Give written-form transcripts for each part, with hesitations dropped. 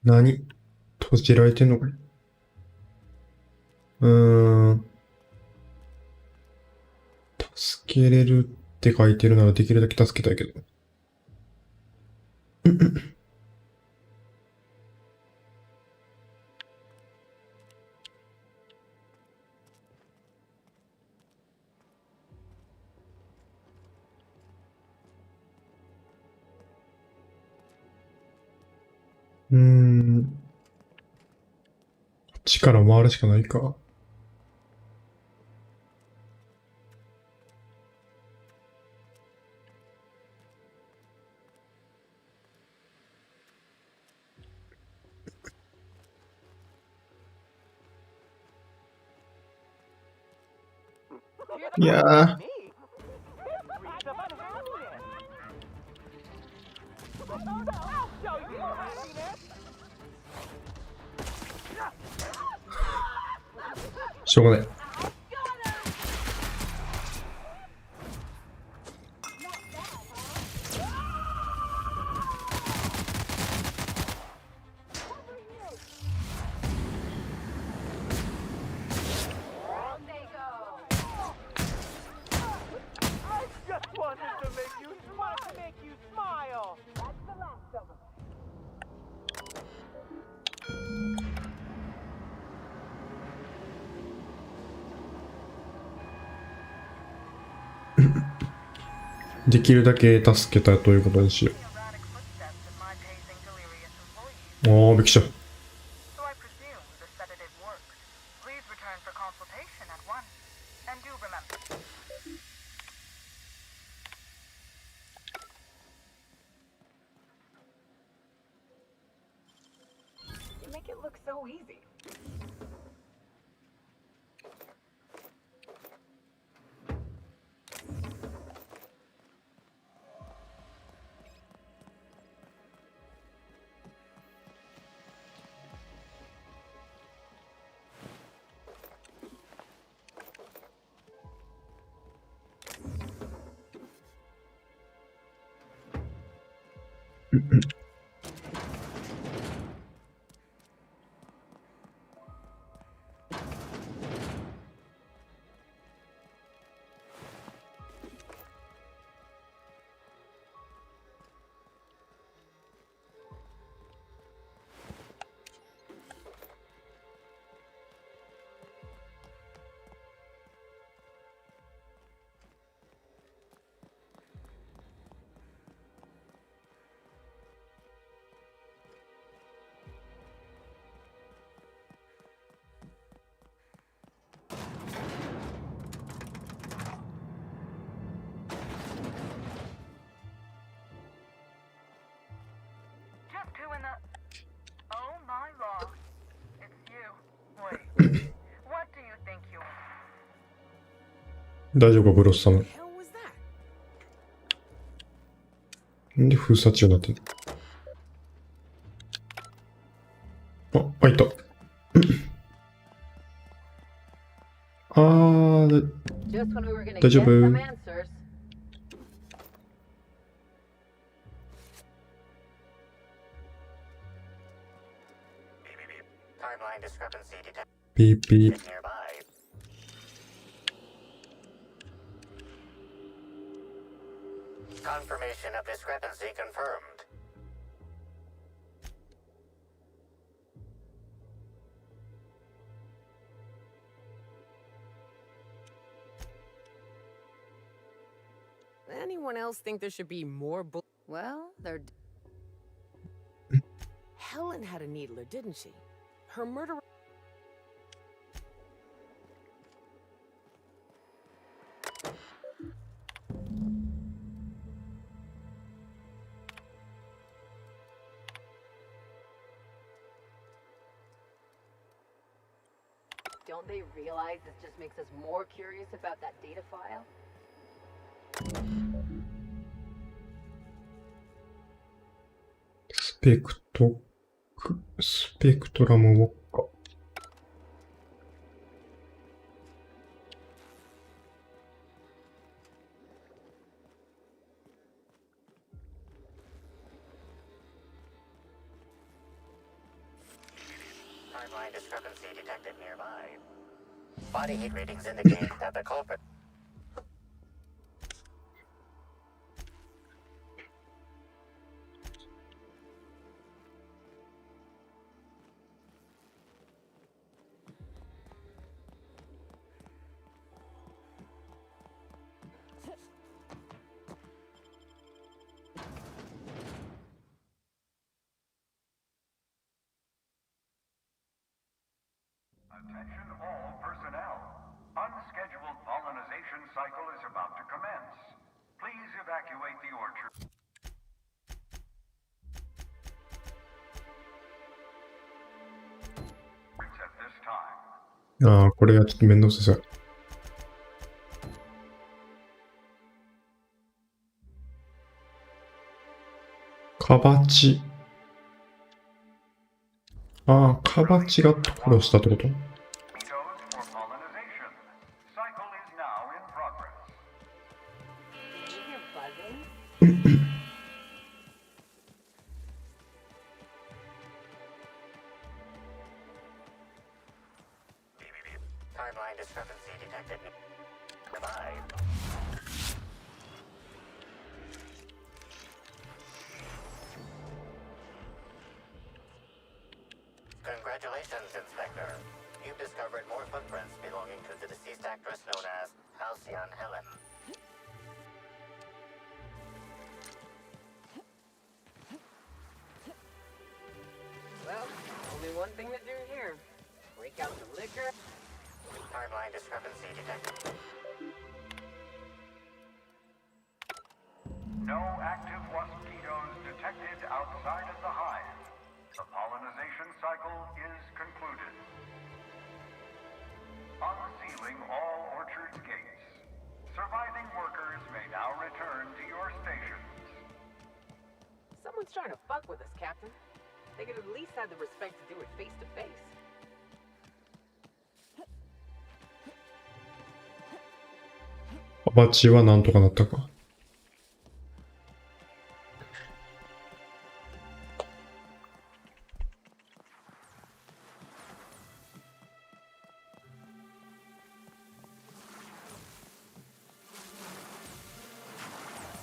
何？閉じられてんのかい？助けれるって書いてるならできるだけ助けたいけど。こっちから回るしかないか。いやー。しょうがない。できるだけ助けたということにしよう。びっくりした。大丈夫か、ブロッサム。なんで封鎖中になってんの？あ、いた。大丈夫。ピーピー。Confirmation of discrepancy confirmed. Anyone else think there should be more Well, there... Helen had a needler, didn't she? Her murderer... Don't they realize this just makes us more curious about that data file?スペクトラムウォッカ。Timeline discrepancy detected nearby. Body heat readings indicate that the culprit. Attention all personnel. Unscheduled pollinization cycle is about to commence. Please evacuate the orchard. At this time. ああ、これはちょっとめんどくさそう。カバチ。ああ、カバチが殺したってこと？ Mosquitoes for pollinization. Cycle is now in progress. Can you hear buzzing? Timeline discrepancy detected nearby. Congratulations, Inspector. You've discovered more footprints belonging to the deceased actress known as Halcyon Helen. Well, only one thing to do here. Break out the liquor. Timeline discrepancy detected. No active mosquitoes detected outside of the hive. The pollinization cycle is concluded. Unsealing all orchard gates. Surviving workers may now return to your stations. Someone's trying to fuck with us, Captain. They could at least have the respect to do it face to face. カバチはなんとかなったか。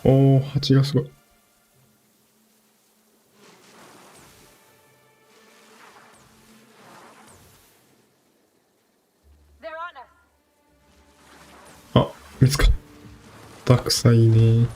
おー、蜂がすごい。あ、見つかった。臭いね。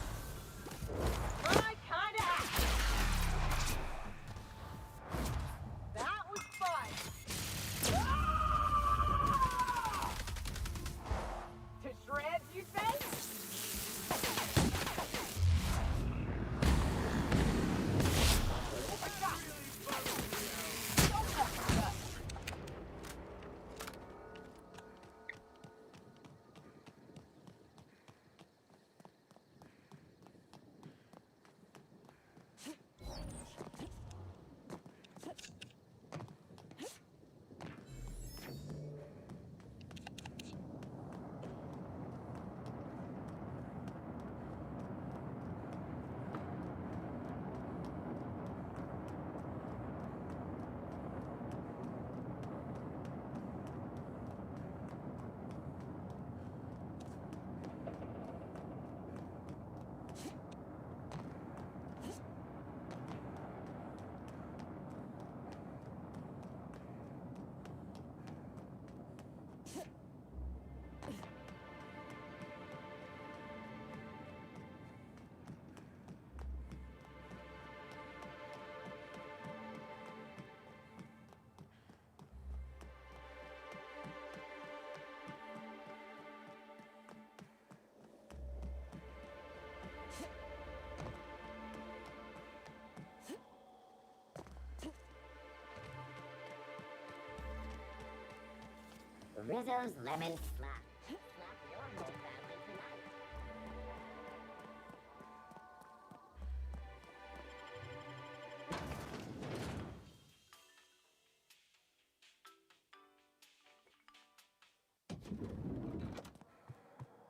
Rizzo's Lemon Slap. Slap your whole family tonight.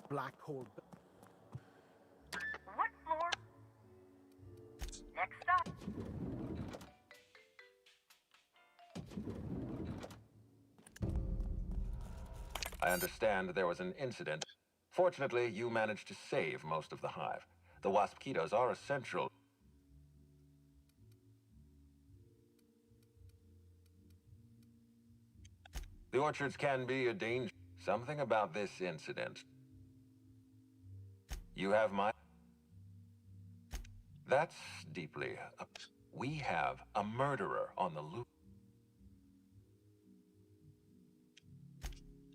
Black hole. What floor? Next stop. I understand there was an incident. Fortunately, you managed to save most of the hive. The waspitos are essential. The orchards can be a danger. Something about this incident. You have my... That's deeply... We have a murderer on the loose.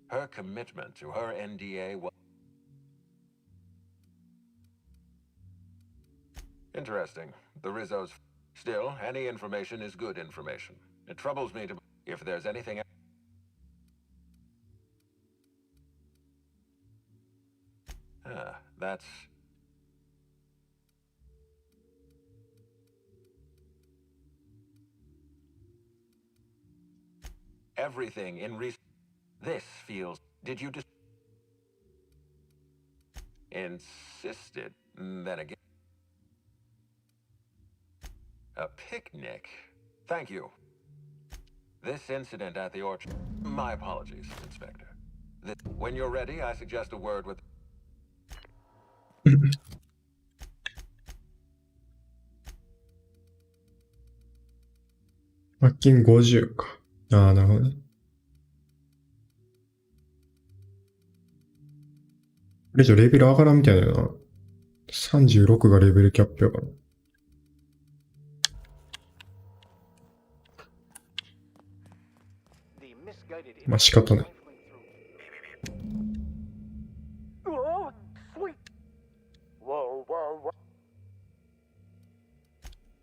Her commitment to her NDA was... Interesting. The Rizzos... Still, any information is good information. It troubles me to... If there's anything... That's... Everything in This feels... Did you just... Insisted? Then again... A picnic? Thank you. This incident at the orchard... My apologies, Inspector. When you're ready, I suggest a word with... 罰金50か。ああ、なるほどね。これ以上レベル上がらんみたいだよな。36がレベルキャップやから。まあ仕方ない。Whoa, sweet. Whoa, whoa, whoa.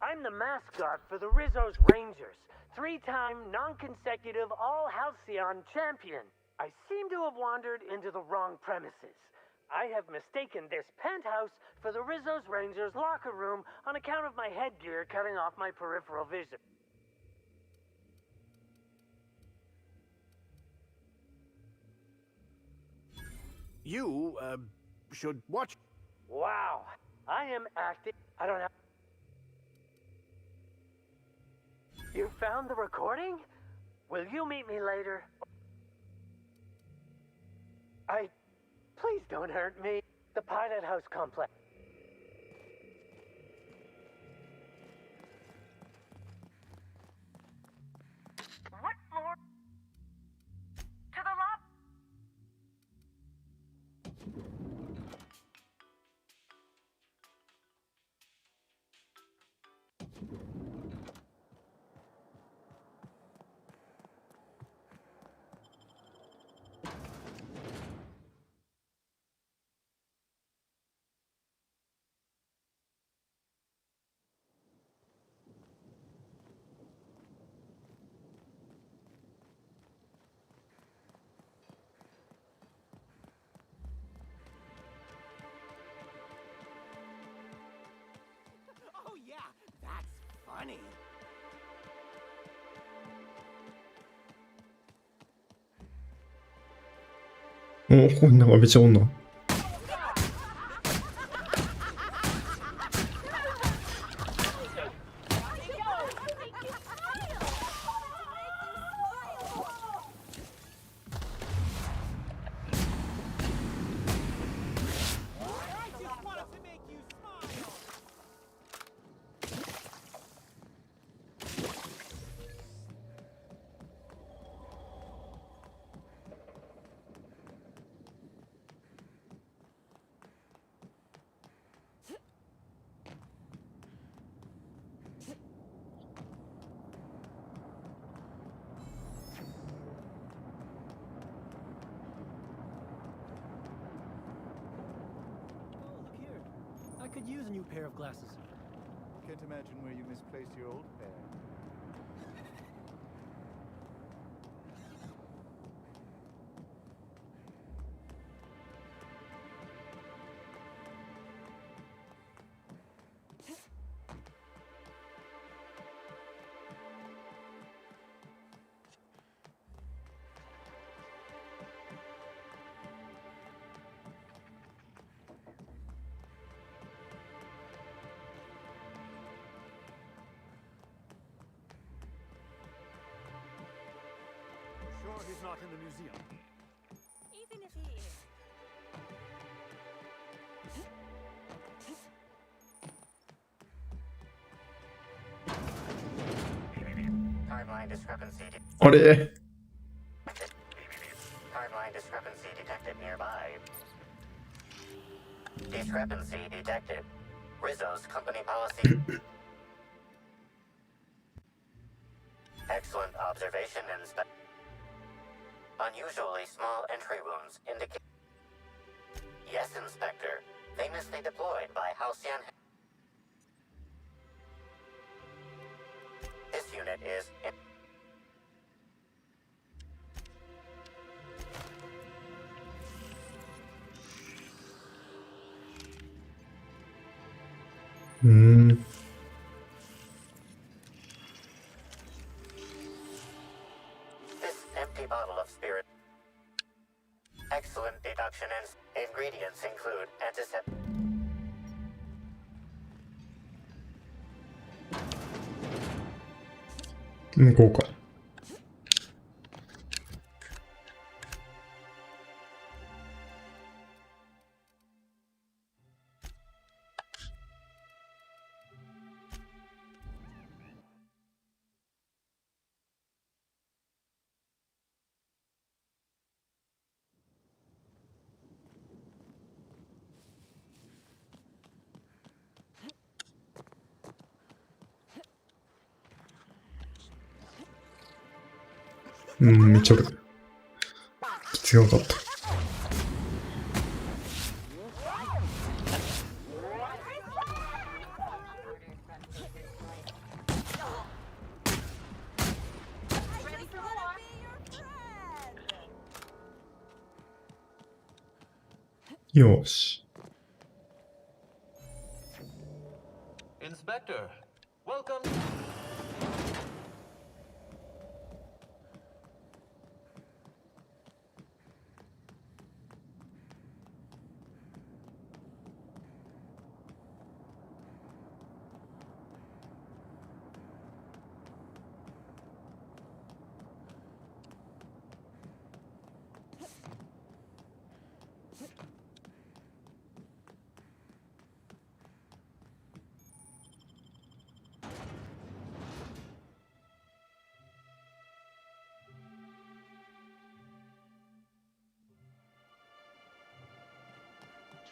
I'm the mascot for the Rizzo's Rangers, 3-time non-consecutive all-Halcyon champion. I seem to have wandered into the wrong premises. I have mistaken this penthouse for the Rizzo's Rangers locker room on account of my headgear cutting off my peripheral vision. You, should watch. Wow, I am acting. I don't have. You found the recording? Will you meet me later? Please don't hurt me. The Pilot House complex. What floor? To the lobby. Oh yeah, that's funny. お、こんなんかめっちゃおんの。I could use a new pair of glasses. Can't imagine where you misplaced your old pair. Sure he's not in the museum. Timeline discrepancy. あれ Timeline discrepancy detected nearby. Discrepancy detected. Rizzo's company policy. Excellent observation, Inspector. Unusually small entry wounds indicate. Yes, Inspector. Famously deployed by Halcyon. This unit is. This empty bottle of spirit. Excellent deduction and ingredients include antiseptic. 向こうか。めっちゃおる。必要なかった。よし。Inspector, welcome.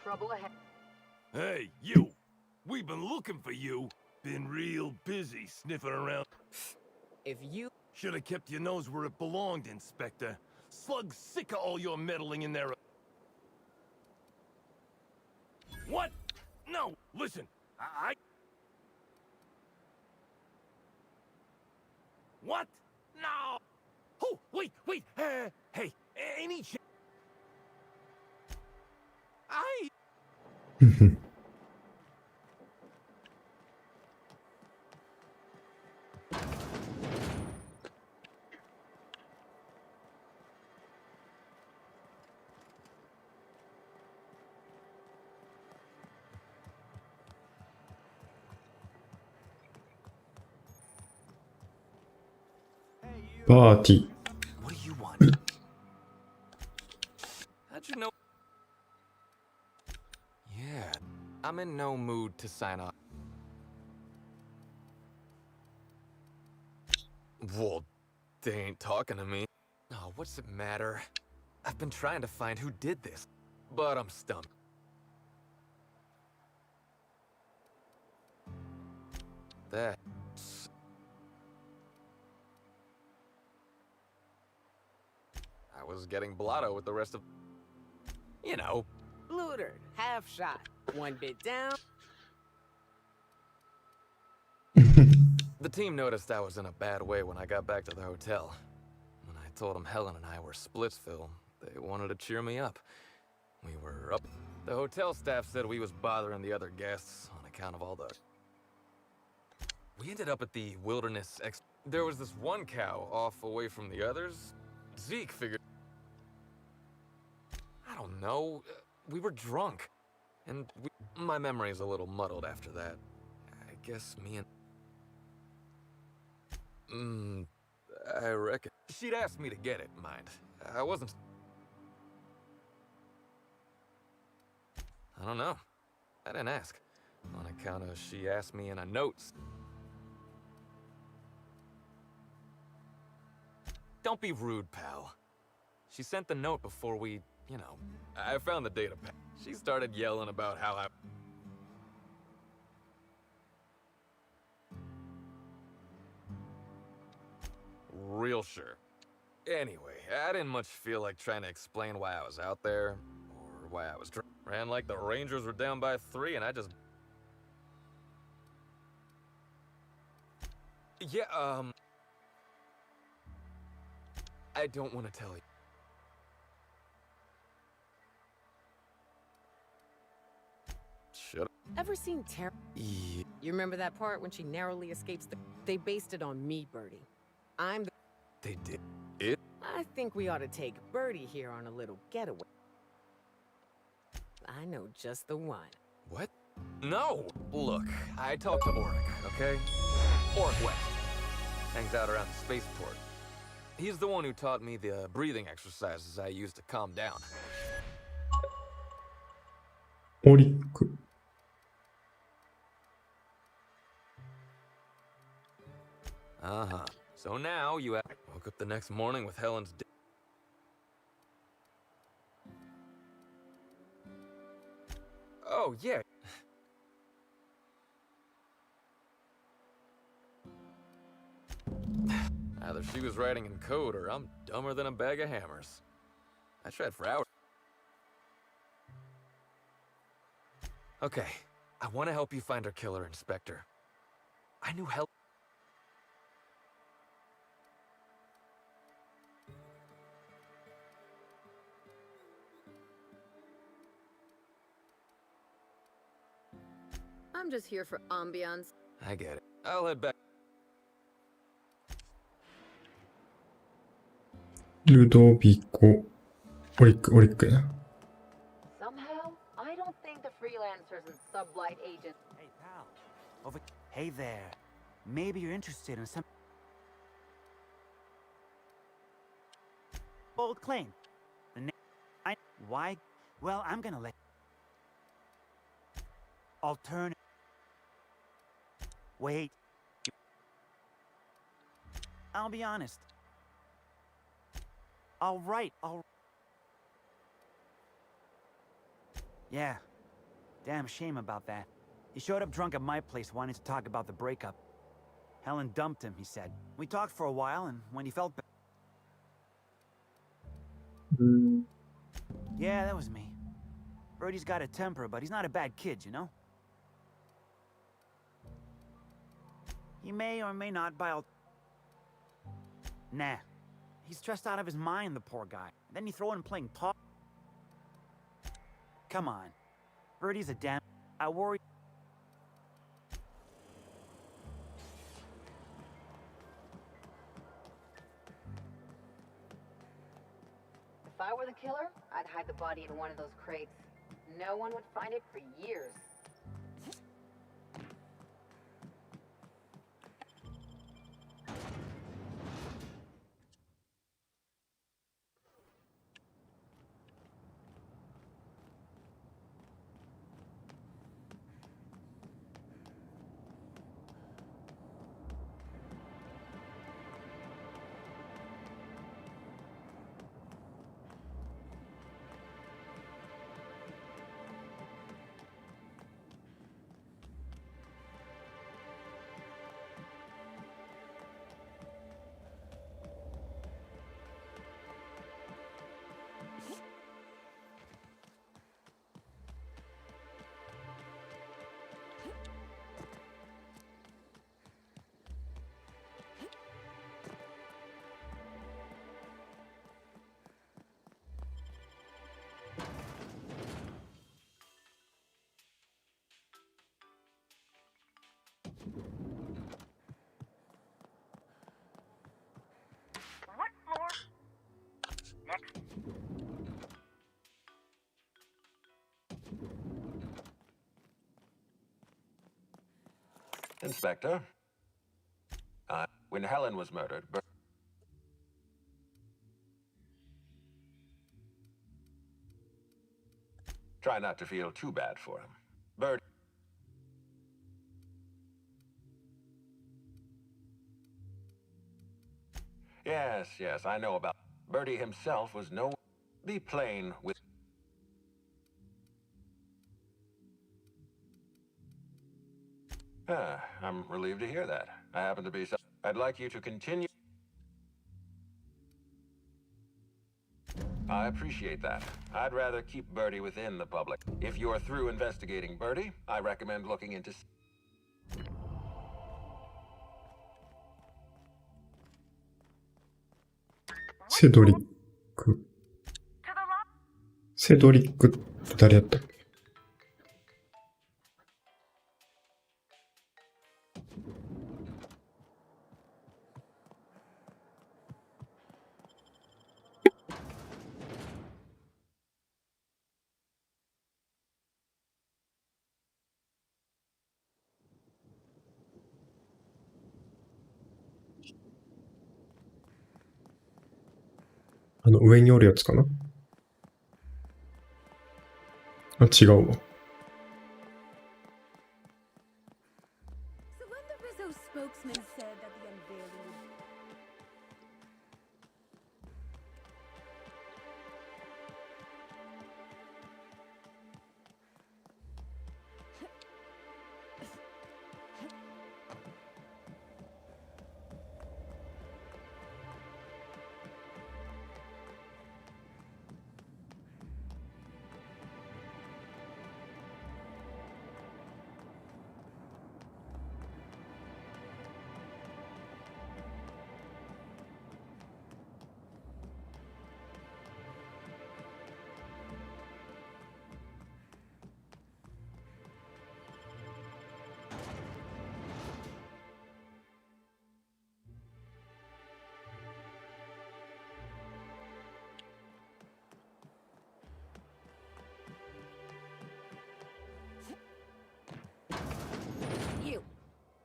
Trouble ahead. Hey, you! We've been looking for you. Been real busy sniffing around. If you... Should have kept your nose where it belonged, Inspector. Slug's sick of all your meddling in there. What? No, listen. I... What? No! Oh, wait! Hey, any chance... I...パーティー。 What do you want? How'd you know? Yeah, I'm in no mood to sign off. Well, they ain't talking to me. Oh, what's it matter? I've been trying to find who did this, but I'm stumped. That's... I was getting blotto with the rest of... You know. Looter, half shot. One bit down. The team noticed I was in a bad way when I got back to the hotel. When I told them Helen and I were Splitsville, they wanted to cheer me up. We were up. The hotel staff said we was bothering the other guests on account of all the... We ended up at the wilderness There was this one cow off away from the others. Zeke figured... I don't know. We were drunk. And my memory's a little muddled after that. I guess me and... I reckon. She'd asked me to get it, mind. I wasn't... I don't know. I didn't ask. On account of she asked me in a note. Don't be rude, pal. She sent the note before we, you know, I found the data pack. She started yelling about how I... Real sure. Anyway, I didn't much feel like trying to explain why I was out there, or why I was ran like the Rangers were down by 3 and I just... Yeah, I don't want to tell you. Shut up. Ever seen Terror? Yeah. You remember that part when she narrowly escapes the... They based it on me, Birdie. I'm the... They did it? I think we ought to take Birdie here on a little getaway. I know just the one. What? No! Look, I talked to Oric, okay? Oric West. Hangs out around the spaceport. He's the one who taught me the breathing exercises I use to calm down. オリック。Uh-huh. So now you woke up the next morning with Helen's... Oh, yeah. Either she was writing in code or I'm dumber than a bag of hammers. I tried for hours. Okay, I want to help you find her killer, Inspector. I knew Helen... I'm just here for ambiance. I get it. I'll head back. ルドビコ。オリック、オリックやな。 Somehow, I don't think the freelancers and sublight agents... Hey, pal. Over... Hey there. Maybe you're interested in some... Bold claim. The name... Why? Well, I'm gonna let... Alternative... Wait. I'll be honest. All right. Yeah. Damn shame about that. He showed up drunk at my place wanting to talk about the breakup. Helen dumped him, he said. We talked for a while, and when he felt Yeah, that was me. Birdie's got a temper, but he's not a bad kid, you know? He may or may not buy out... Nah. He's stressed out of his mind, the poor guy. Then you throw in playing talk. Come on. Birdie's a damn... I worry... If I were the killer, I'd hide the body in one of those crates. No one would find it for years. What floor? Next. Inspector. When Helen was murdered, Try not to feel too bad for him. Bird. Yes, I know about. Birdie himself was no. Be plain with. I'm relieved to hear that. I happen to be. I'd like you to continue. I appreciate that. I'd rather keep Birdie within the public. If you're through investigating Birdie, I recommend looking into.セドリック。セドリックって誰やったっけ？上におるやつかな？あ、違うわ。So when the Rizzo spokesman said that the unveiling would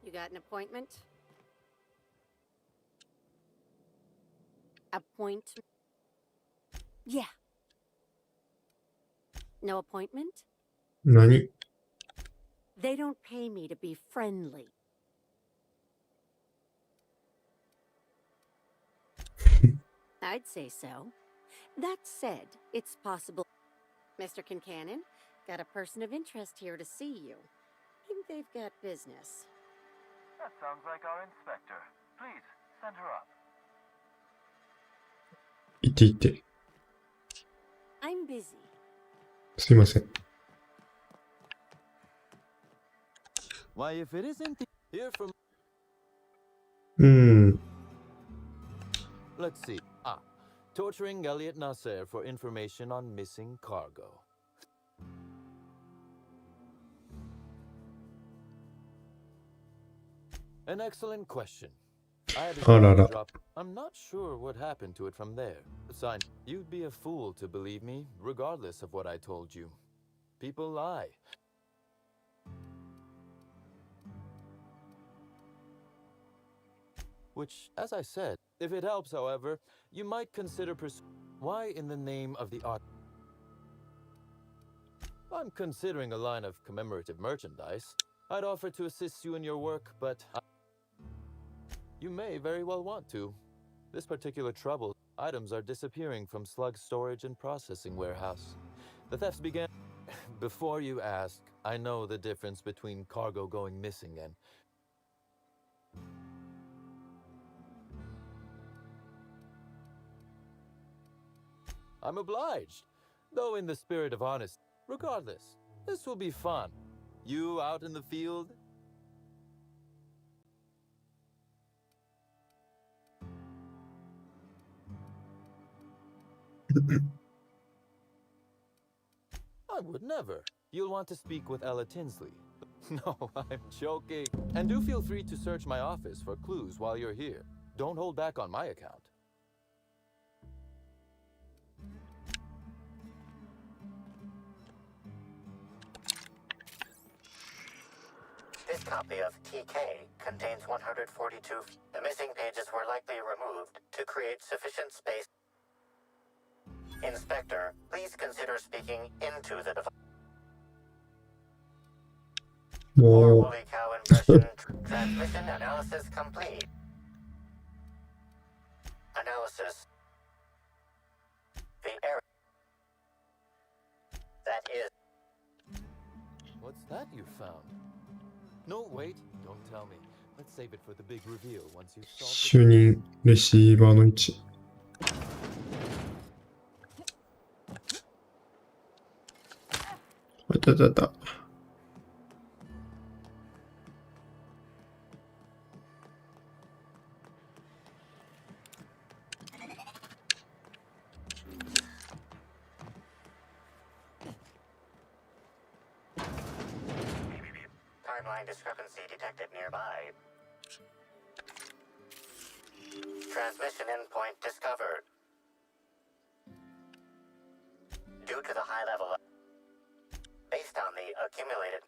You got an appointment? Appointment? Yeah. No appointment? 何？ They don't pay me to be friendly. I'd say so. That said, it's possible. Mr. Kincannon, got a person of interest here to see you. Think they've got business. That sounds like our inspector. Please, send her up. いていて。I'm busy. すいません。Why, if it isn't here from. Let's see. Torturing Elliot Nasser for information on missing cargo. An excellent question. I had a drop. I'm not sure what happened to it from there. Besides, you'd be a fool to believe me, regardless of what I told you. People lie. Which, as I said, if it helps, however, you might consider why in the name of the art. I'm considering a line of commemorative merchandise. I'd offer to assist you in your work, but you may very well want to. This particular trouble, items are disappearing from Slug's storage and processing warehouse. The thefts began. Before you ask, I know the difference between cargo going missing and. I'm obliged, though in the spirit of honesty. Regardless, this will be fun. You out in the field? I would never. You'll want to speak with Ella Tinsley. No, I'm joking. And do feel free to search my office for clues while you're here. Don't hold back on my account. This copy of TK contains 142. The missing pages were likely removed to create sufficient space. Inspector, please consider speaking into the device. も Woolly cow impression. Transmission analysis complete. Analysis. The error. That is. What's that you found? No, wait, don't tell me. Let's save it for the big reveal once you've solved 主任レシーバーの位置。あたたた。Timeline discrepancy detected nearby. Transmission endpoint discovered. Due to the high level based on the accumulated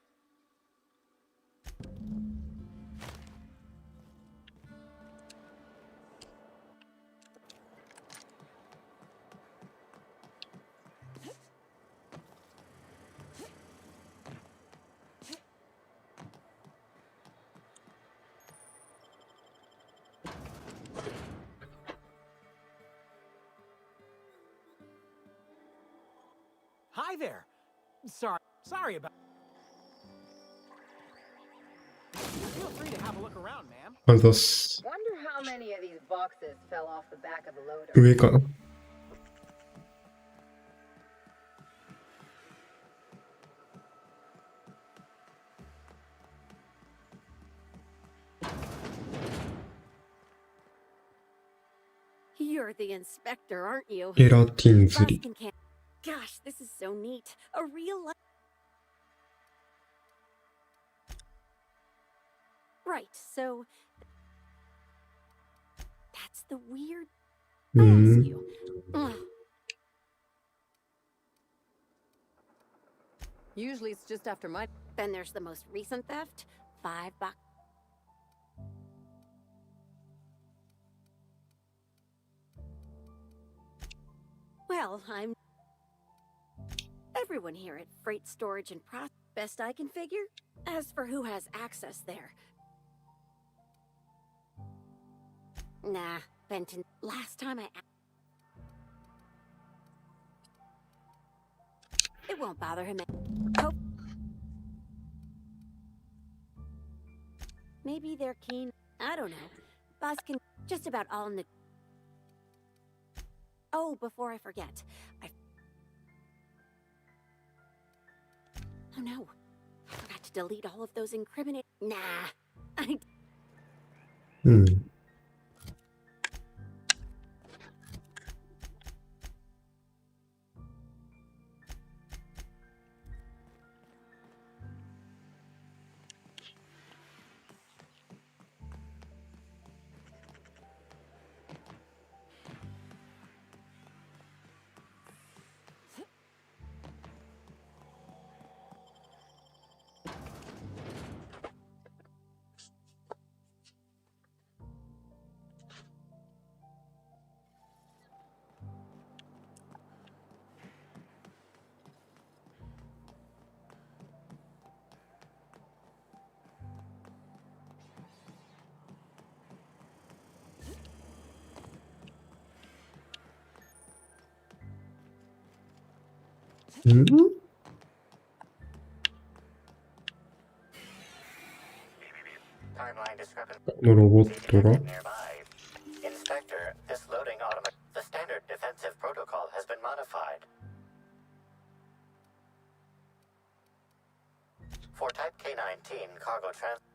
Hi there. Sorry about. Feel free to have a look around, ma'am. あざっす。 Wonder how many of these boxes fell off the back of the loader. 上かな。You're the inspector, aren't you? エラティンズリ。 Boston can't. Gosh, this is so neat. A real life. Right, so that's the weird. う I ん ask。you. Ugh. Usually it's just after my. Then there's the most recent theft. $5. Well, I'm. Everyone here at Freight Storage and Process. Best I can figure. As for who has access there. Nah, Benton. Last time I. It won't bother him. Hope. Maybe they're keen. I don't know. Buzz can just about all in the. Oh, before I forget, Oh no, I forgot to delete all of those incriminating. Nah, I. うん。んのロボットが Inspector, this loading automatic. The standard defensive protocol has been modified. For Type K-19 cargo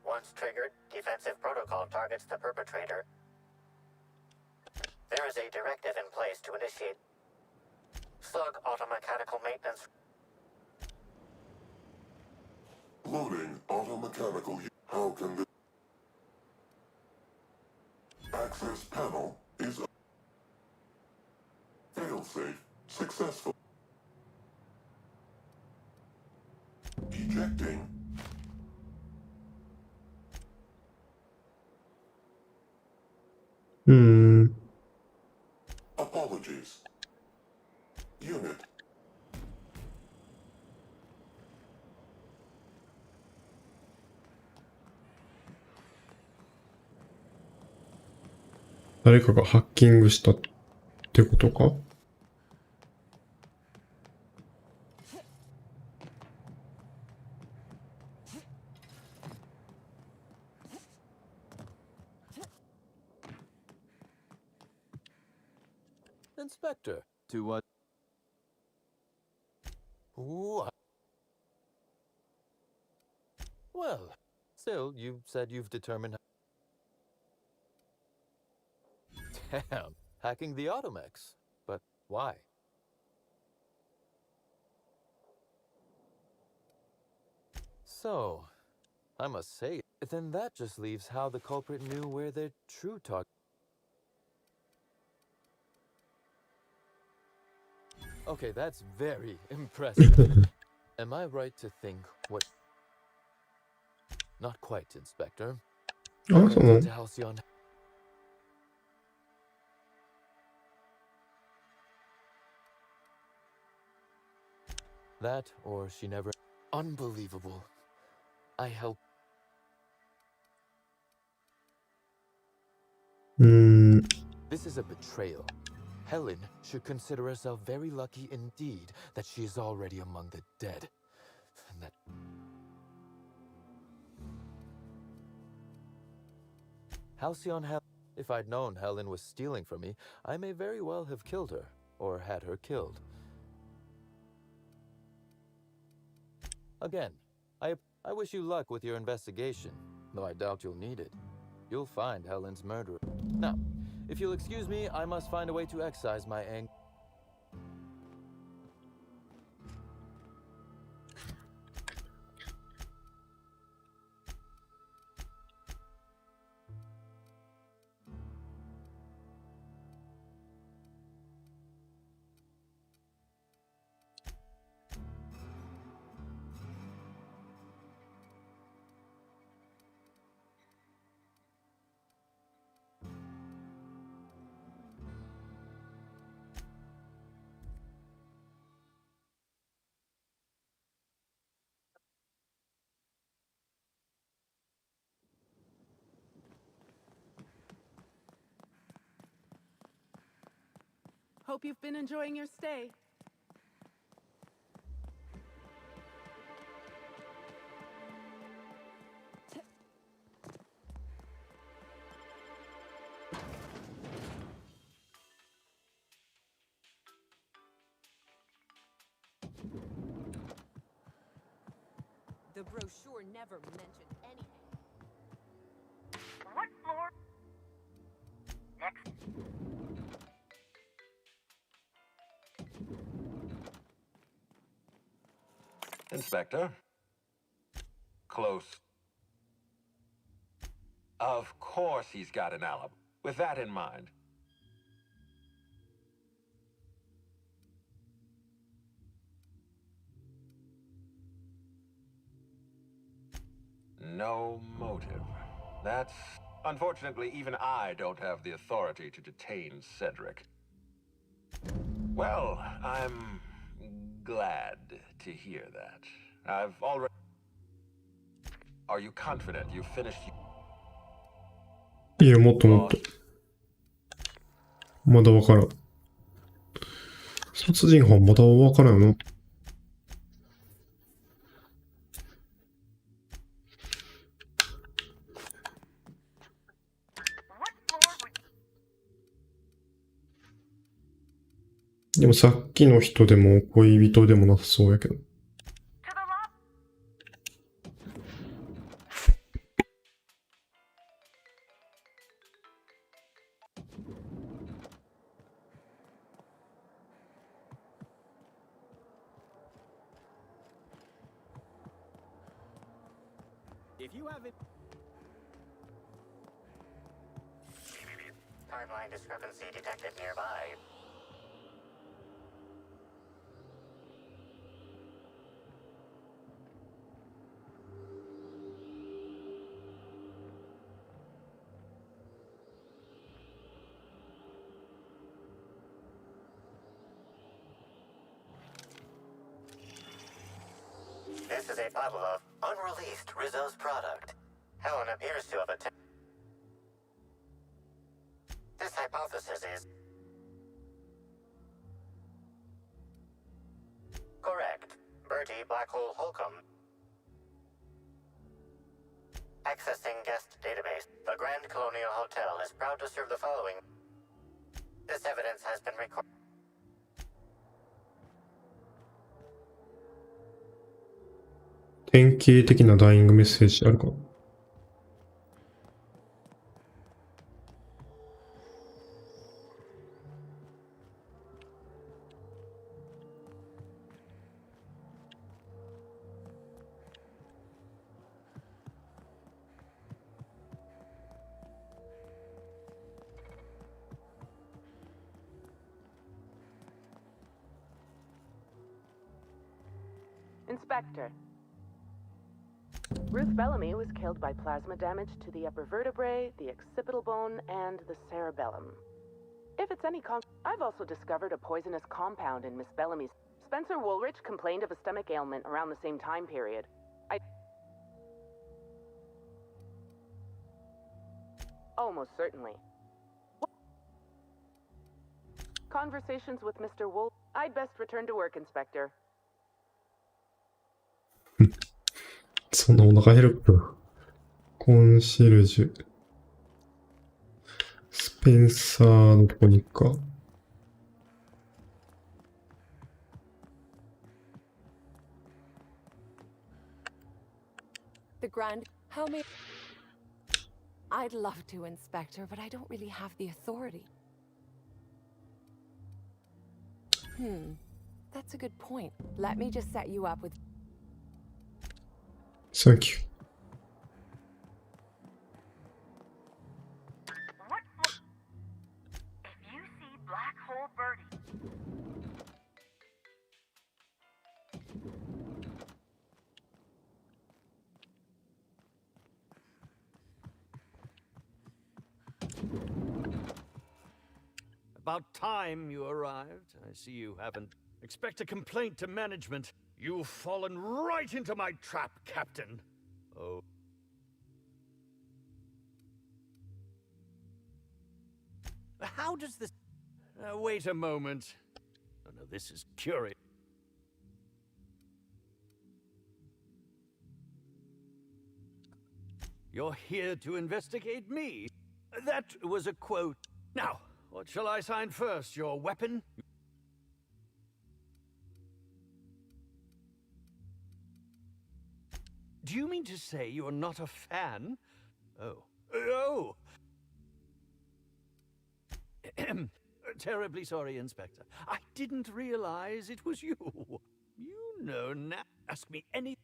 once triggered, defensive protocol targets the perpetrator. There is a directive in place to initiate slug automechanical maintenance. Loading automechanical. How can the access panel is failsafe successful. Ejecting. Apologies. Unit. 誰かがハッキングしたってことか？ Inspector, to what? What? Well, still, you said you've determined. Damn, hacking the Automex. But why? So, I must say, then that just leaves how the culprit knew where their true target. Okay, that's very impressive. Am I right to think what? Not quite, Inspector. Oh, so Into Halcyon. That, or she never. Unbelievable. I helped. This is a betrayal. Helen should consider herself very lucky indeed that she is already among the dead. And that. Halcyon If I'd known Helen was stealing from me, I may very well have killed her, or had her killed. Again, I wish you luck with your investigation, though I doubt you'll need it. You'll find Helen's murderer. Now, if you'll excuse me, I must find a way to excise my anger. Hope you've been enjoying your stay. The brochure never mentioned anything. What floor? Next. Inspector? Close. Of course he's got an alibi. With that in mind. No motive. That's... Unfortunately, even I don't have the authority to detain Cedric. Well, I'm glad to hear that. I've already... Are you confident you've finished... いや、もっともっと。まだわからん。殺人犯まだわからんよな。でもさっきの人でも恋人でもなさそうやけど。If you have it. Timeline discrepancy detected nearby. This is a bottle of unreleased Rizzo's product. Helen appears to have attempted. This time hypothesis is correct. Bertie Black Hole Holcomb. Accessing guest database. The Grand Colonial Hotel is proud to serve the following. This evidence has been recorded. 典型的なダイイングメッセージあるか。Inspector. Ruth Bellamy was killed by plasma damage to the upper vertebrae, the occipital bone, and the cerebellum. If it's any I've also discovered a poisonous compound in Miss Bellamy's. Spencer Woolrich complained of a stomach ailment around the same time period. Almost certainly. Conversations with Mr. Wool. I'd best return to work, Inspector. そんなお腹減るか。コンシェルジュ。スペンサーのとこに行くか。The Grand... How may... I'd love to, Inspector, but I don't really have the authority. That's a good point. Let me just set you up with... Thank you. If you see Black Hole Birdie. About time you arrived. I see you haven't. Expect a complaint to management. You've fallen right into my trap, Captain. Oh. How does this... wait a moment. Oh, no, this is curious. You're here to investigate me. That was a quote. Now, what shall I sign first? Your weapon? Do you mean to say you're not a fan? Oh. Oh! Terribly sorry, Inspector. I didn't realize it was you. You know now. Ask me any...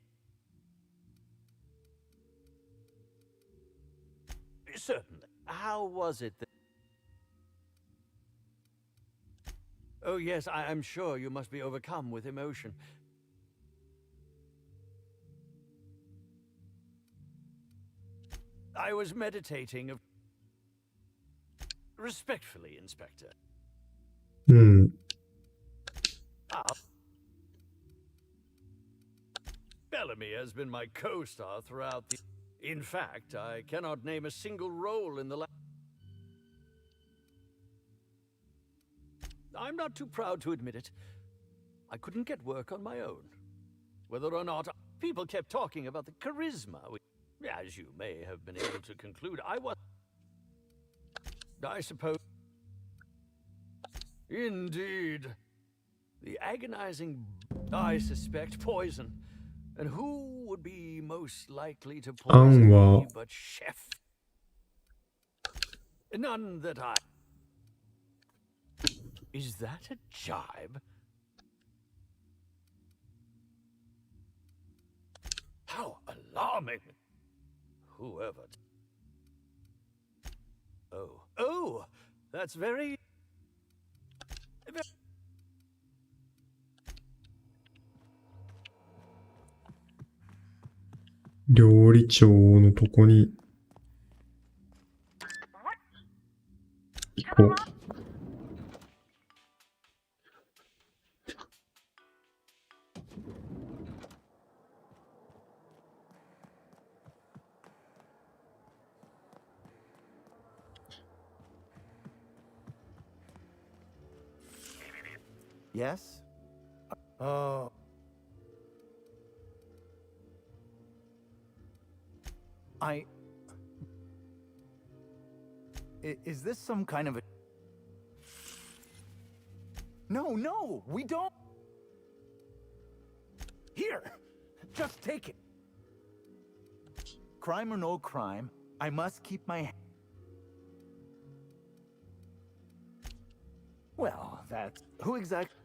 Certainly. How was it that... Oh, yes, I'm sure you must be overcome with emotion. I was meditating of... Respectfully, Inspector. Bellamy has been my co-star throughout the... In fact, I cannot name a single role in the I'm not too proud to admit it. I couldn't get work on my own. Whether or not people kept talking about the charisma, as you may have been able to conclude, I suppose... Indeed. The agonizing... I suspect poison. And who would be most likely to poison me but Chef? None that I... Is that a jibe? How alarming! Whoever... Oh, that's very...料理長のとこに行こう。Yes? Oh. Is this some kind of a... No, we don't... Here! Just take it! Crime or no crime, I must keep my... Well, that's... Who exactly...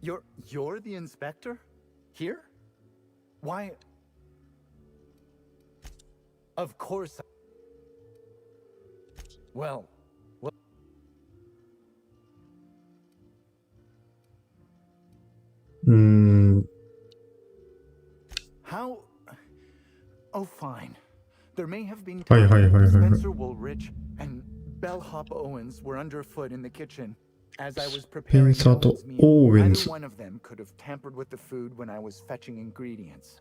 You're the inspector? Here? Why... Of course... Well... How... Oh, fine. There may have been times Spencer Woolrich and Bellhop Owens were underfoot in the kitchen as I was preparing Owen's meal. Either one of them could have tampered with the food when I was fetching ingredients.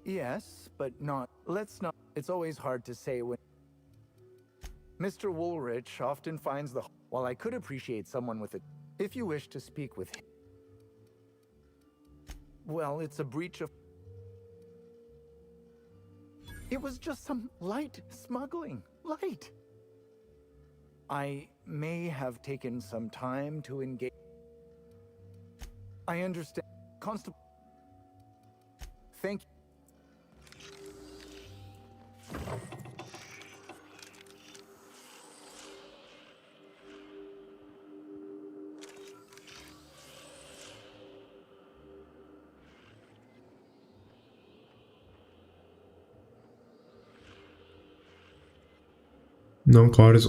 Yes, but not... Let's not... It's always hard to say when... Mr. Woolrich often finds the... While I could appreciate someone with it, if you wish to speak with him... Well, it's a breach of... It was just some light smuggling. Light. I may have taken some time to engage... I understand. Constable... Thank you. Analysis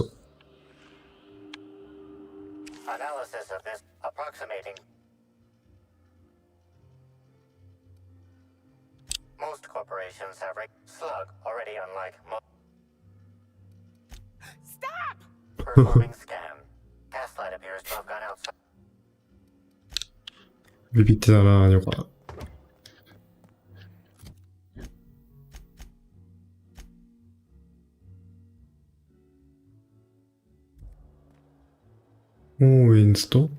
of this approximating. Most corporations have slug already unlike Stop! Performing scan. Gaslight appears to have gone outside. ビビってたな、よか。オーエンズと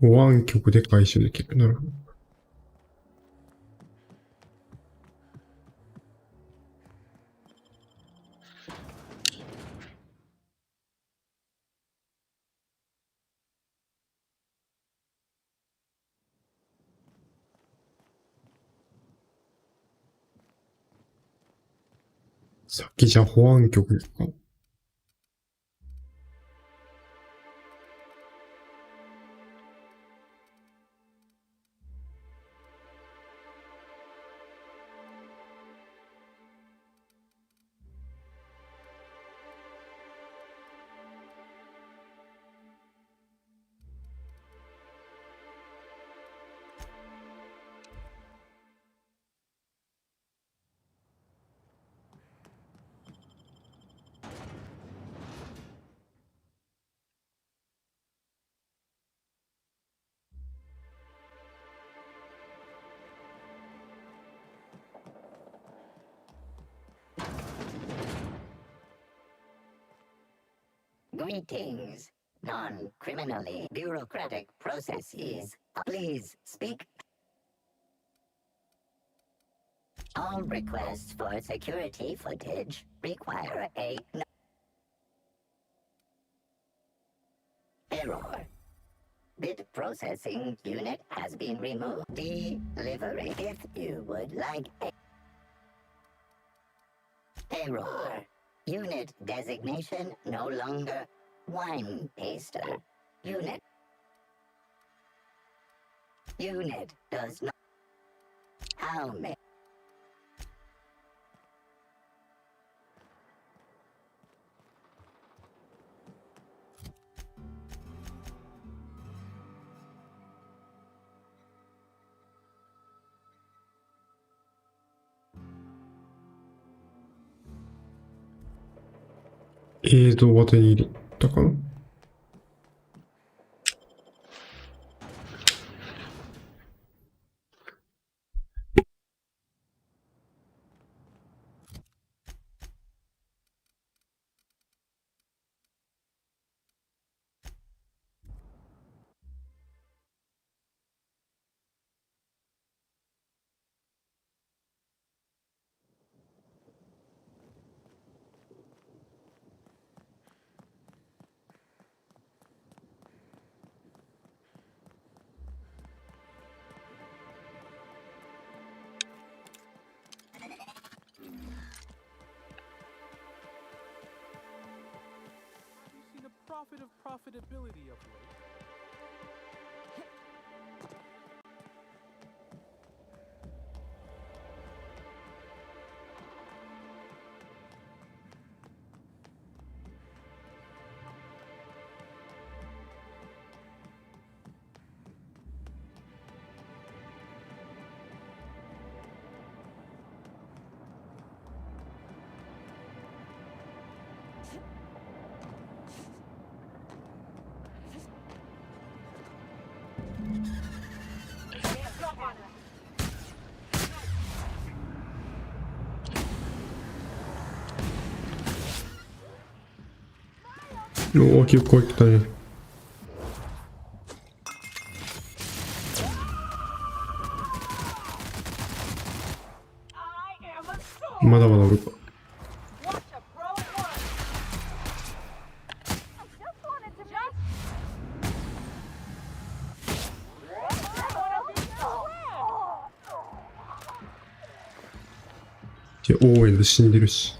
保安局で回収できる。なるほど。さっきじゃ保安局ですか。Greetings. Non-criminally bureaucratic processes. Please speak. All requests for security footage require a error. Bit processing unit has been removed. Delivery if you would like a error. Unit designation no longer wine taster. Unit does not. How many? 映像は手に入れたかな。Profit of profitability of late.おお、結構いったね。まだまだおるか。いや、オーエンで死んでるし。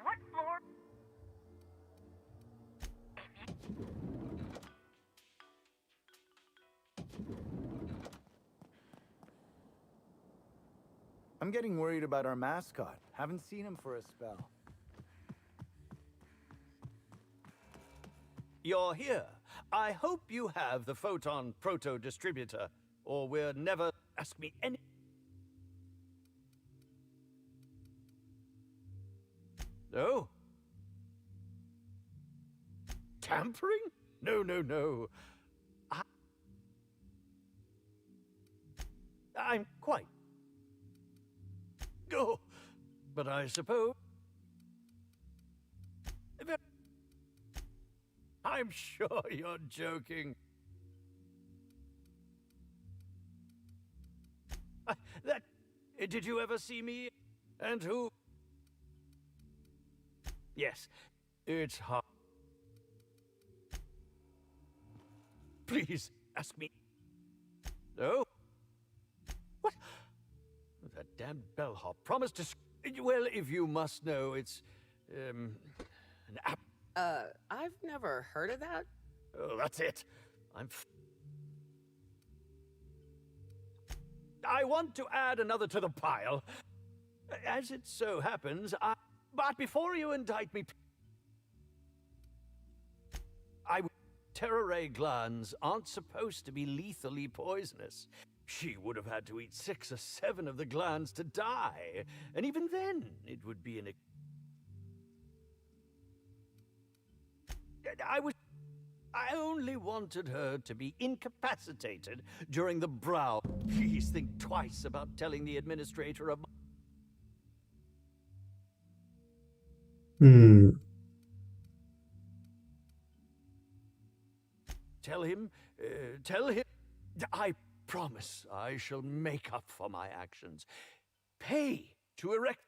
What floor? I'm getting worried about our mascot. Haven't seen him for a spell. You're here. I hope you have the Photon Proto-Distributor, or we're never... Ask me any... No? Tampering? No, no, no. I'm quite... Oh, but I suppose... I'm sure you're joking. Did you ever see me? And who? Yes, it's hard. Please, ask me. No? What? That damn bellhop promised to... Well, if you must know, it's... an app... I've never heard of that. Oh, that's it. I want to add another to the pile. As it so happens, But before you indict me... Terror ray glands aren't supposed to be lethally poisonous. She would have had to eat 6 or 7 of the glands to die. And even then, it would be an... I only wanted her to be incapacitated during the brow. Please think twice about telling the administrator of... Tell him... I promise I shall make up for my actions. Pay to erect...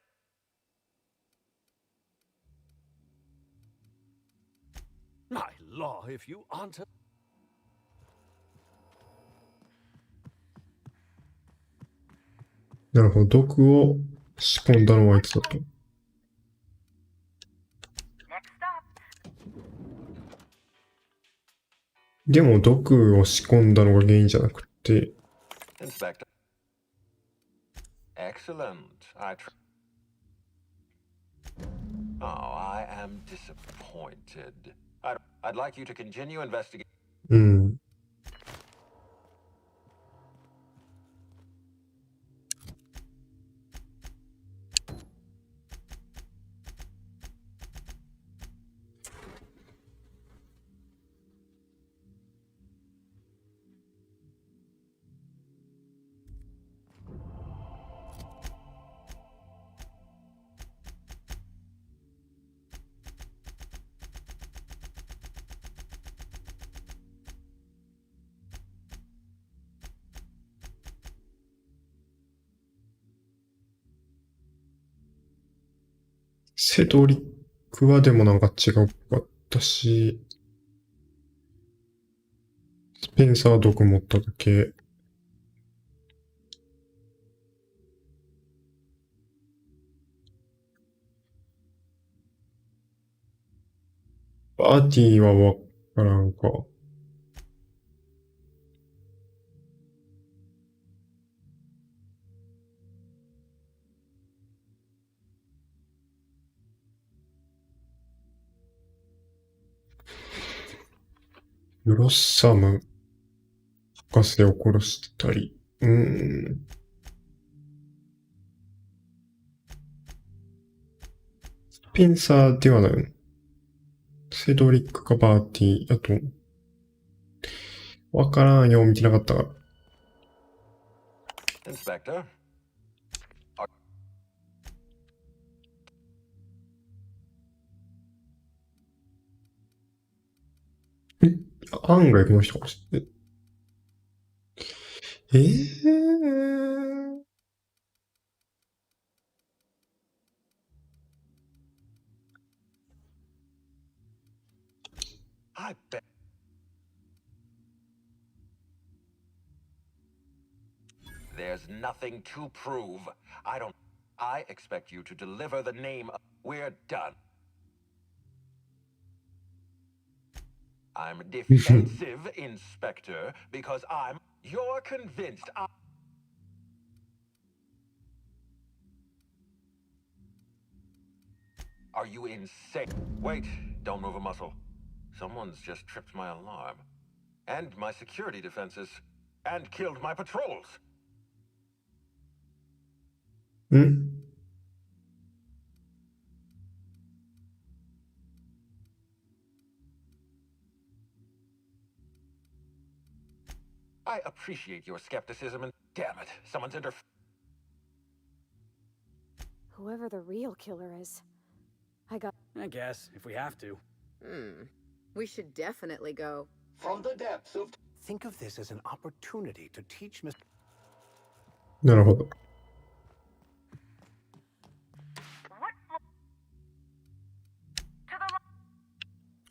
My law, if you aren't a... なるほど。毒を仕込んだのはいつだと。でも毒を仕込んだのが原因じゃなくて。Inspector. Excellent. Oh, I am disappointed. I'd like you to continue investigating. うん。セドリックはでもなんか違うかったし、スペンサーは毒持っただけ。バーティーはわからんか。ブロッサム博士を殺したり。スペンサーではないの。セドリックかバーティー。あと、わからんよ、見てなかったから。Inspector. 案外この人かもしれない。I bet. There's nothing to prove. I expect you to deliver the name. We're done. I'm defensive, Inspector, because you're convinced Are you insane? Wait, don't move a muscle. Someone's just tripped my alarm. And my security defenses. And killed my patrols. I appreciate your skepticism and damn it, someone's Whoever the real killer is. I guess, if we have to. We should definitely go. From the depths of... Think of this as an opportunity to teach Mr. なるほど。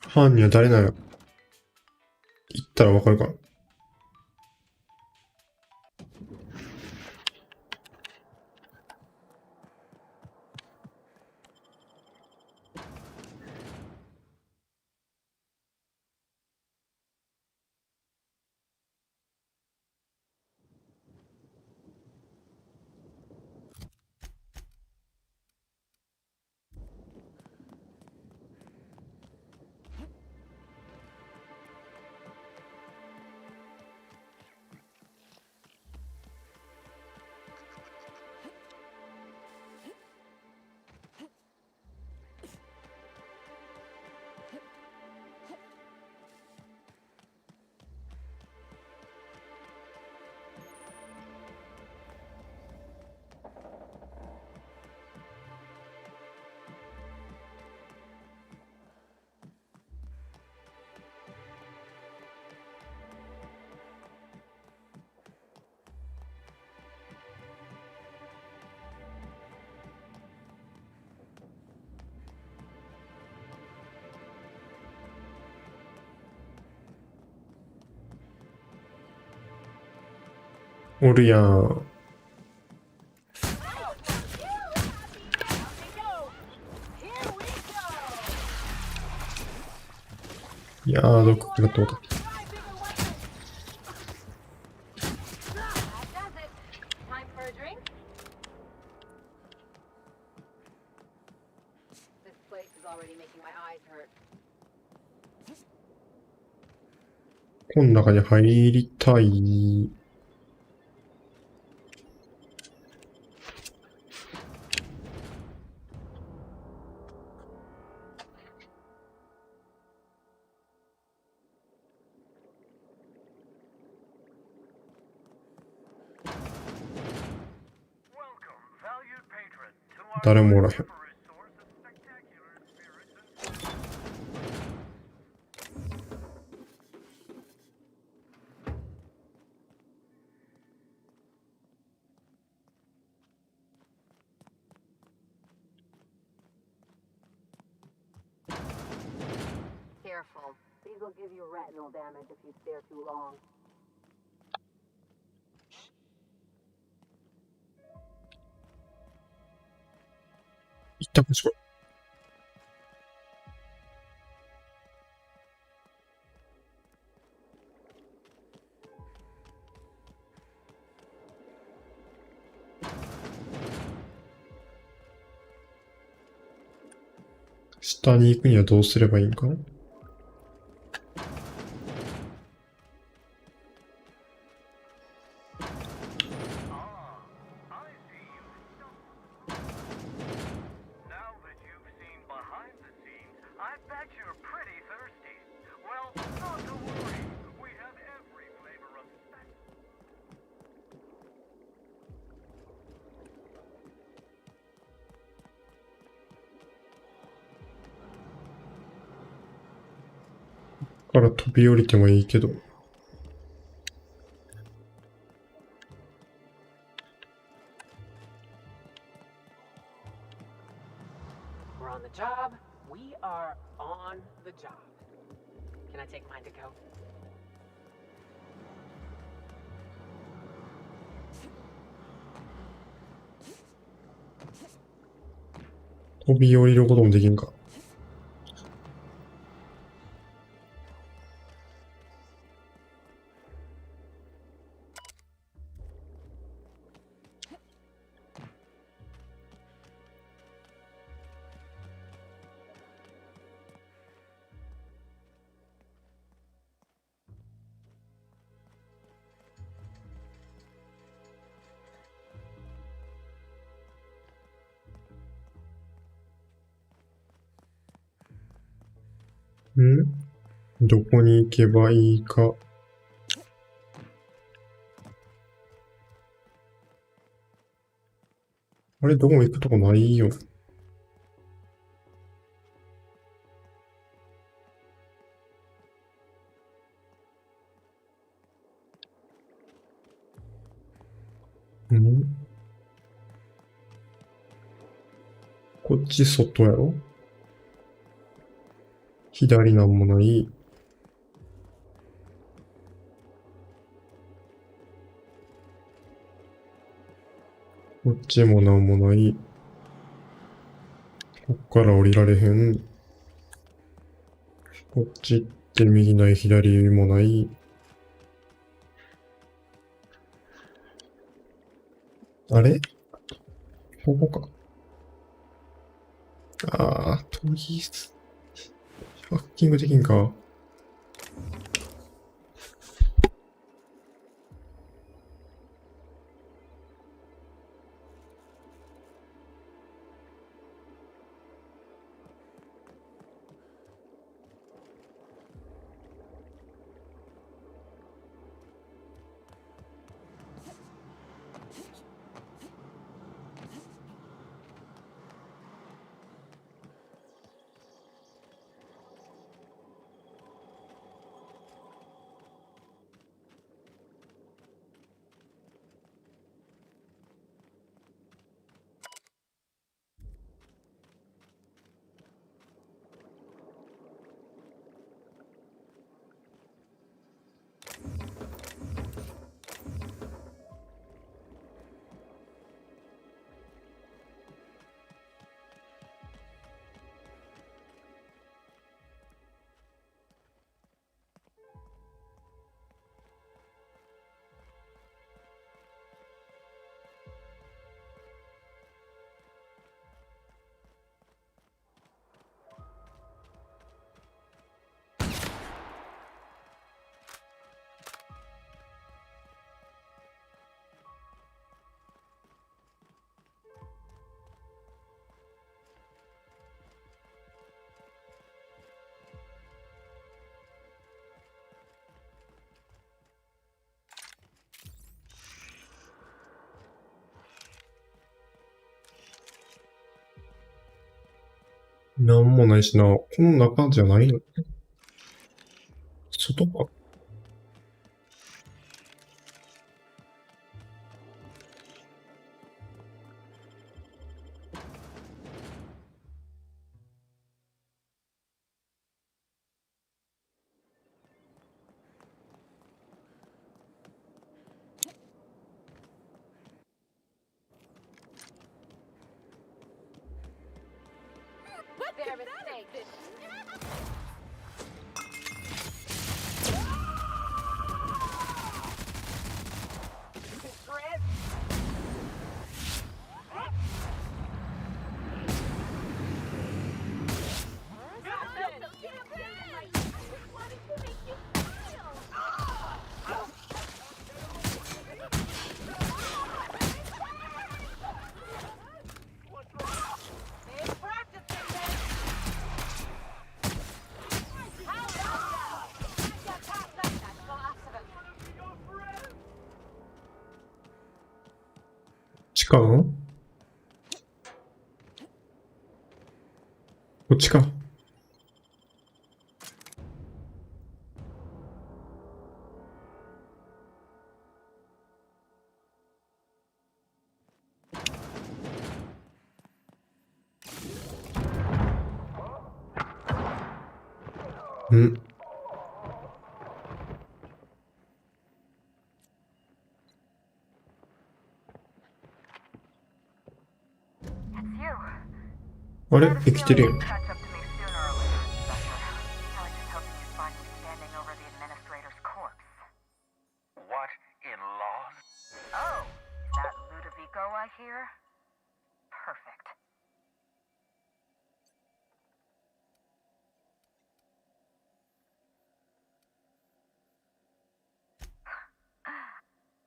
犯人は誰なの？言ったらわかるかな。おるやん。いやー、どこからどうだ。この中に入りたい。誰もおらへん。Careful. These will give you retinal damage if you stare too long. 行ったこっちこい。下に行くにはどうすればいいんかな。から飛び降りてもいいけど。We're on the job. We are on the job. Can I take mine to go? 飛び降りることもできんか。どこに行けばいいか。あれ、どこも行くとこないよ。こっち外やろ。左なんもない。こっちもなんもない。こっから降りられへん。こっち行って右ない左もない。あれここか。あー、トギス。ハッキングできんか。なんもないしな。この中じゃないの？外か。地下？こっちか。ん？あれ？生きてるよ。What in law? Oh, is that Ludovico I hear? Perfect.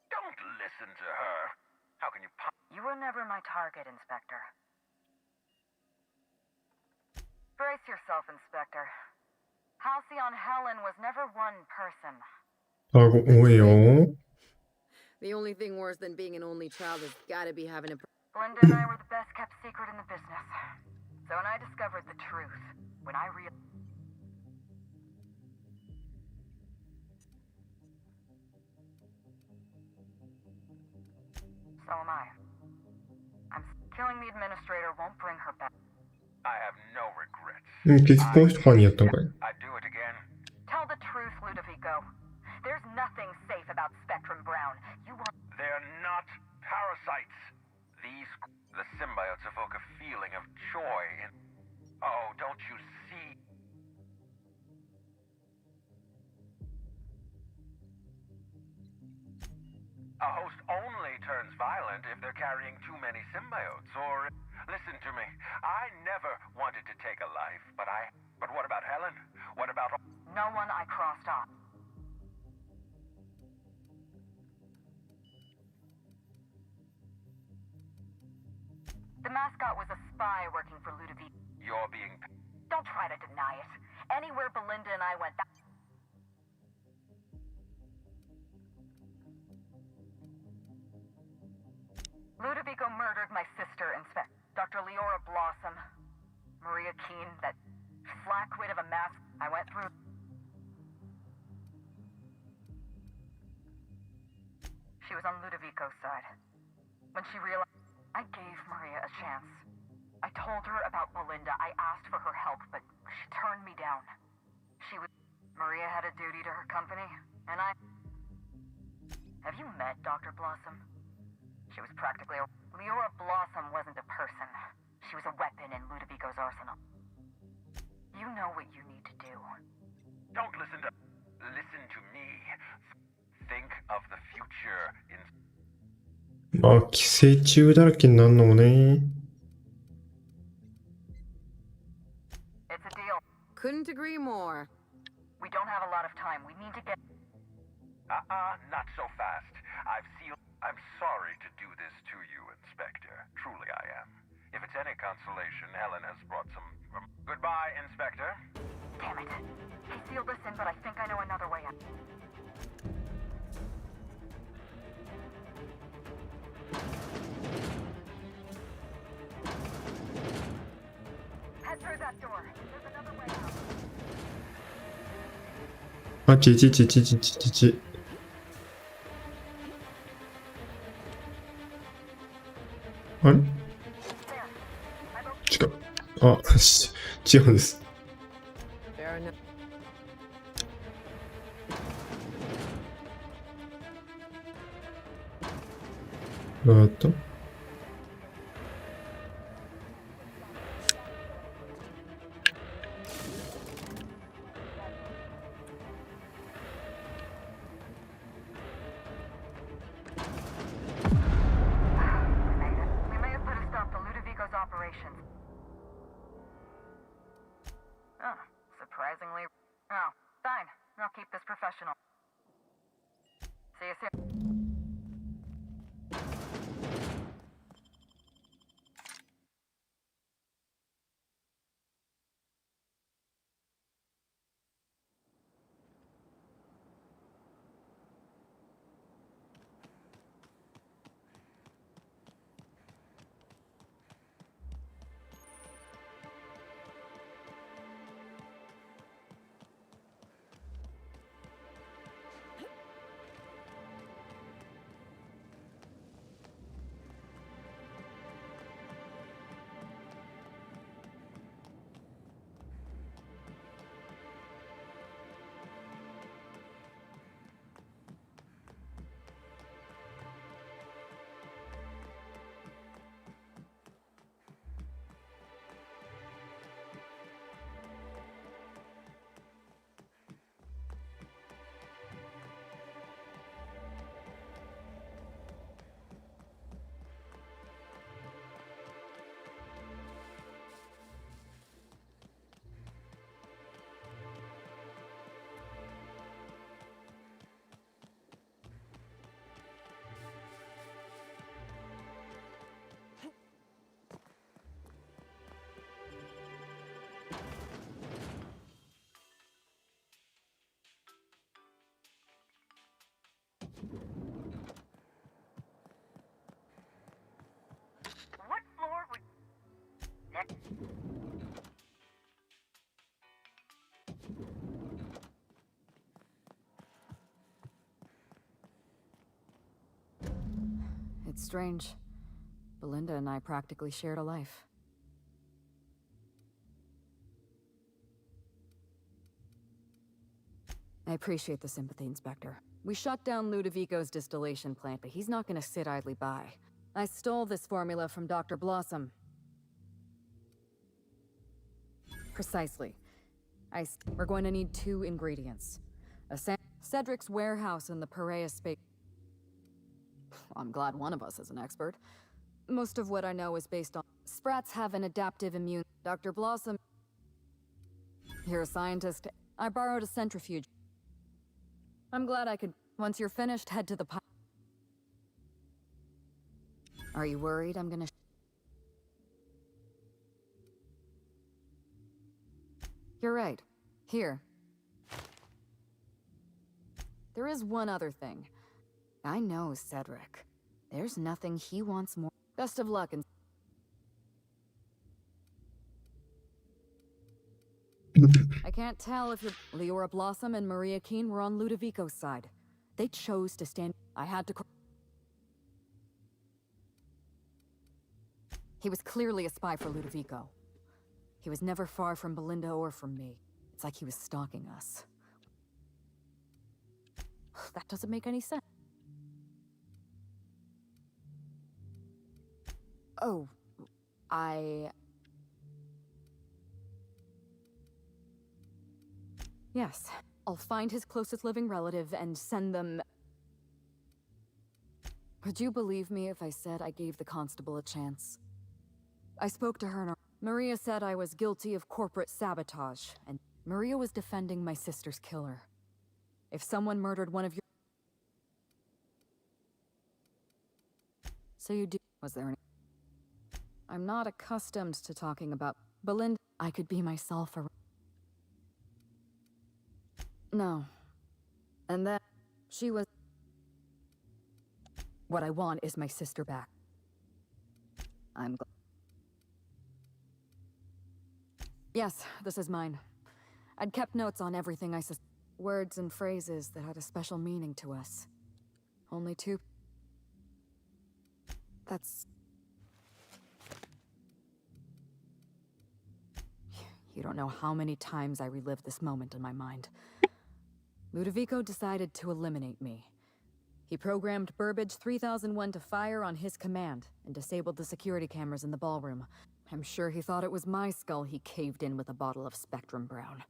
Don't listen to her. How can you You were never my target, Inspector. Brace yourself, Inspector. Halcyon Helen was never one person. あ、多いよ。 The only thing worse than being an only child has gotta be having a... Belinda and I were the best kept secret in the business. So when I discovered the truth, when I realized... So am I. Killing the administrator won't bring her back. I have no regrets. 結局この人犯人やったんかい。 I'd do it again. Tell the truth, Ludovico. There's nothing safe about Spectrum Brown. You want... They're not parasites. The symbiotes evoke a feeling of joy in... Oh, don't you see? A host only turns violent if they're carrying too many symbiotes, or... Listen to me. I never wanted to take a life, but what about Helen? What about... No one I crossed off. The mascot was a spy working for Ludovico. You're being... Don't try to deny it. Anywhere Belinda and I went... Ludovico murdered my sister, Dr. Leora Blossom. Maria Keene, that flackwit of a mask I went through. She was on Ludovico's side. When she realized... I gave Maria a chance. I told her about Belinda. I asked for her help, but she turned me down. Maria had a duty to her company, and I... Have you met Dr. Blossom? She was practically a... Leora Blossom wasn't a person. She was a weapon in Ludovico's arsenal. You know what you need to do. Don't listen to... Listen to me. Think of the future in... まあ、寄生虫だらけになるのもね。It's a deal. Couldn't agree more. We don't have a lot of time. We need to get... Not so fast. I'm sorry to do this to you, Inspector. Truly I am. If it's any consolation, Helen has brought some... Goodbye, Inspector. Damn it. He sealed us in, but I think I know another way out. Heads through that door. There's another way out. あ、ち。あれ違う。あ、違うんです。We may have put a stop to Ludovico's operations. Oh, surprisingly. Oh, fine. I'll keep this professional. See you soon. What floor would... Next. It's strange. Belinda and I practically shared a life. I appreciate the sympathy, Inspector. We shut down Ludovico's distillation plant, but he's not gonna sit idly by. I stole this formula from Dr. Blossom. Precisely. We're going to need 2 ingredients. Cedric's warehouse in the Perea space. I'm glad one of us is an expert. Most of what I know is based on... Sprats have an adaptive immune... Dr. Blossom... You're a scientist. I borrowed a centrifuge. I'm glad I could... Once you're finished, head to the pipe. Are you worried I'm gonna... You're right. Here. There is one other thing. I know Cedric. There's nothing he wants more. Best of luck and... I can't tell if Leora Blossom and Maria Keene were on Ludovico's side. They chose to stand... I had to... He was clearly a spy for Ludovico. He was never far from Belinda or from me. It's like he was stalking us. That doesn't make any sense. Oh, Yes, I'll find his closest living relative and send them... Would you believe me if I said I gave the constable a chance? I spoke to her and Maria said I was guilty of corporate sabotage, and Maria was defending my sister's killer. If someone murdered one of your... So you do... Was there any... I'm not accustomed to talking about Belinda. I could be myself around... No. And then... She was... What I want is my sister back. I'm glad. Yes, this is mine. I'd kept notes on everything I said. Words and phrases that had a special meaning to us. Only two. That's... You don't know how many times I relived this moment in my mind. Ludovico decided to eliminate me. He programmed Burbage 3001 to fire on his command and disabled the security cameras in the ballroom. I'm sure he thought it was my skull he caved in with a bottle of Spectrum Brown.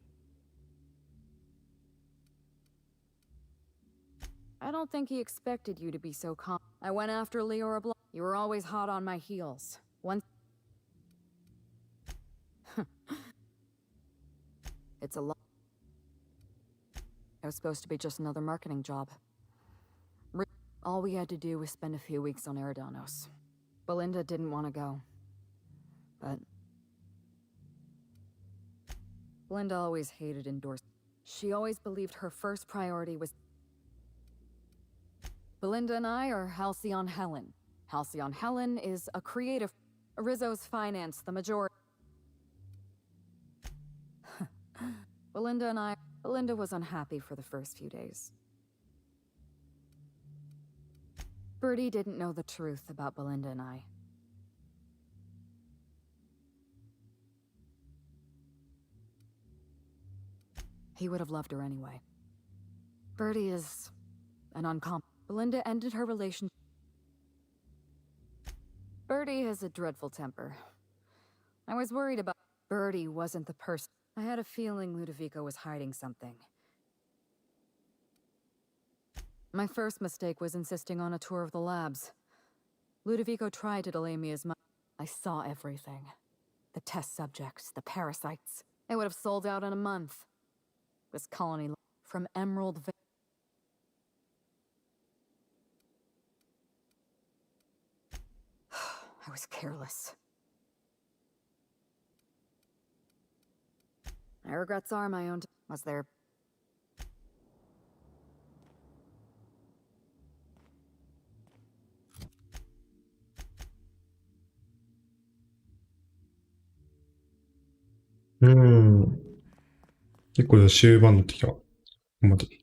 I don't think he expected you to be so calm. I went after Leora Blanc. You were always hot on my heels. Once... It's a lot. It was supposed to be just another marketing job. All we had to do was spend a few weeks on Eridanos. Belinda didn't want to go. But... Belinda always hated endorsements. She always believed her first priority was... Belinda and I are Halcyon Helen. Halcyon Helen is a creative... Rizzo's financed the majority... Belinda was unhappy for the first few days. Bertie didn't know the truth about Belinda and I. He would have loved her anyway. Bertie is an Belinda ended her relationship. Bertie has a dreadful temper. I was worried about... Bertie wasn't the person... I had a feeling Ludovico was hiding something. My first mistake was insisting on a tour of the labs. Ludovico tried to delay me as much. I saw everything. The test subjects, the parasites. It would have sold out in a month. This colony from Emerald Vale. I was careless. My regrets are my own. Was there...結構じゃあ終盤になってきた。ここまで。